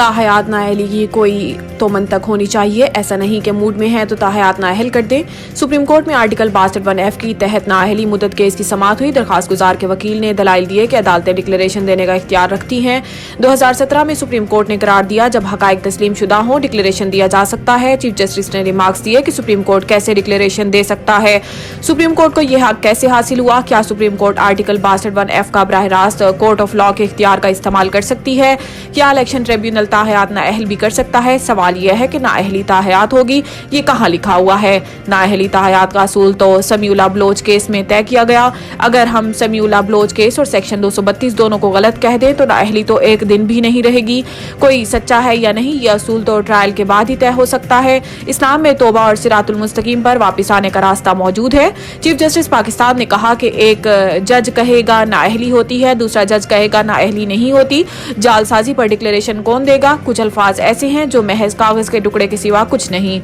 ताहयात नाअहली की कोई तो मंतक होनी चाहिए, ऐसा नहीं कि मूड में है तो ताहयात नाअहल कर दें। सुप्रीम कोर्ट में आर्टिकल 62(1) के तहत नाअहली मुद्दत केस की समाअत हुई। दरखास्त गुजार के वकील ने दलाइल दिए कि अदालतें डिक्लेरेशन देने का इख्तियार रखती हैं। 2017 में सुप्रीम कोर्ट ने करार दिया जब हकाइक तस्लीम शुदा हों डिक्लेरेशन दिया जा सकता है। चीफ जस्टिस ने रिमार्क्स दिए कि सुप्रीम कोर्ट कैसे डिक्लेरेशन दे सकता है, सुप्रीम कोर्ट को यह हक कैसे हासिल हुआ, क्या सुप्रीम कोर्ट आर्टिकल 62(1) का बराह रास्त कोर्ट ऑफ लॉ के इख्तियार का इस्तेमाल कर सकती है, क्या इलेक्शन ट्रिब्यूनल ताहयात नाअहल भी कर सकता है। सवाल यह है कि नाअहली ताहयात होगी, ये कहाँ लिखा हुआ है। नाअहली ताहयात का असूल तो समीउल्लाह बलोच केस में तय किया गया। अगर हम समीउल्लाह बलोच केस और सेक्शन 232 दोनों को गलत कह दें तो नाअहली तो एक दिन भी नहीं रहेगी। कोई सच्चा है या नहीं ये असूल तो ट्रायल के बाद ही तय हो सकता है। इस्लाम में तौबा और सिरातुल मुस्तकीम पर वापस आने का रास्ता मौजूद है। चीफ जस्टिस पाकिस्तान ने कहा कि एक जज कहेगा नाअहली होती है, दूसरा जज कहेगा नाअहली नहीं होती। जालसाजी पर डिक्लेरेशन कौन देगा। कुछ अल्फाज ऐसे हैं जो महज कागज के टुकड़े के सिवा कुछ नहीं।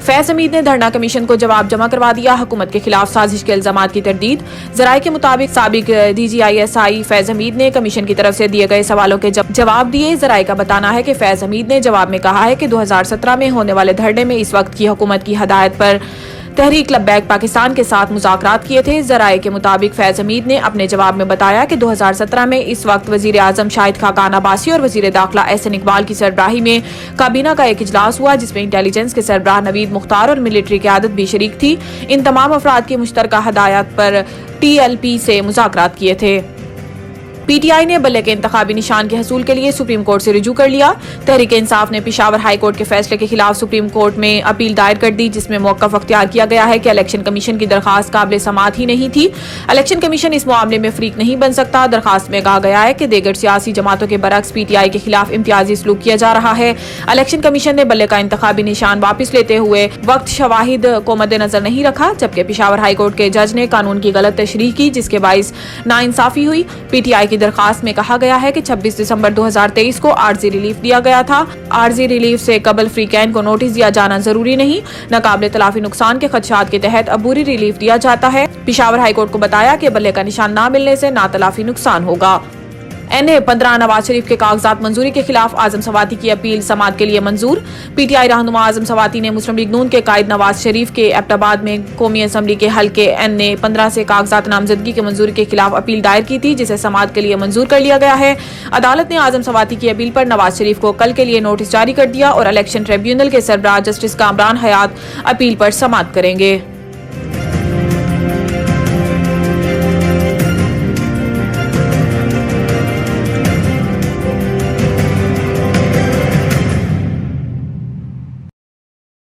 फैज हमीद ने धरना कमीशन को जवाब जमा करवा दिया। हुकूमत के खिलाफ साजिश के इल्जामात की तरदीद। जराये के मुताबिक साबिक DGISI फैज हमीद ने कमीशन की तरफ से दिए गए सवालों के जवाब दिए। जराये का बताना है कि फैज हमीद ने जवाब में कहा है कि 2017 में होने वाले धरने में इस वक्त की हुकूमत की हदायत पर तहरीक लब्बैक पाकिस्तान के साथ मुज़ाकरात किए थे। जराये के मुताबिक फैज हमीद ने अपने जवाब में बताया कि 2017 में इस वक्त वजीर आजम शाहिद खाकान अब्बासी और वजीर दाखिला एहसन इकबाल की सरबराही में काबीना का एक इजलास हुआ जिसमें इंटेलिजेंस के सरबराह नवीद मुख्तार और मिलिट्री क़यादत भी शरीक थी। इन तमाम अफराद की मुश्तरका हदायत पर TLP से मुज़ाकरात किए थे। PTI ने बल्ले के इंतखाबी निशान के हसूल के लिए सुप्रीम कोर्ट से रुजू कर लिया। तहरीक इंसाफ ने पेशावर हाई कोर्ट के फैसले के खिलाफ सुप्रीम कोर्ट में अपील दायर कर दी जिसमें मौक़िफ़ अख्तियार किया गया है कि इलेक्शन कमीशन की दरखास्त काबिल समाअत ही नहीं थी। इलेक्शन कमीशन इस मामले में फरीक नहीं बन सकता। दरखास्त में कहा गया है कि दीगर सियासी जमातों के बरक्स PTI के खिलाफ इम्तियाजी सलूक किया जा रहा है। इलेक्शन कमीशन ने बल्ले का इंतखाबी निशान वापस लेते हुए वक्त शवाहिद को मद्देनजर नहीं रखा, जबकि पेशावर हाई कोर्ट के जज ने कानून की गलत तशरीह की जिसके बाइस नाइंसाफी हुई। PTI की दरखास्त में कहा गया है कि 26 दिसंबर 2023 को आर्जी रिलीफ दिया गया था। आर्जी रिलीफ से कबल फ्री कैन को नोटिस दिया जाना जरूरी नहीं। नाकाबिले तलाफी नुकसान के खदशात के तहत अबूरी रिलीफ दिया जाता है। पेशावर हाई कोर्ट को बताया कि बल्ले का निशान न मिलने से ना तलाफी नुकसान होगा। NA 15 नवाज शरीफ के कागजात मंजूरी के खिलाफ आजम सवाती की अपील समाअत के लिए मंजूर। PTI रहनुमा आजम सवाती ने मुस्लिम लीग नून के कायद नवाज शरीफ के एबटाबाद में कौमी असम्बली के हल्के NA 15 से कागजात नामजदगी की मंजूरी के खिलाफ अपील दायर की थी जिसे समाअत के लिए मंजूर कर लिया गया है। अदालत ने आजम सवाती की अपील पर नवाज शरीफ को कल के लिए नोटिस जारी कर दिया और इलेक्शन ट्रिब्यूनल के सरबराह जस्टिस कामरान हयात अपील पर समाअत करेंगे।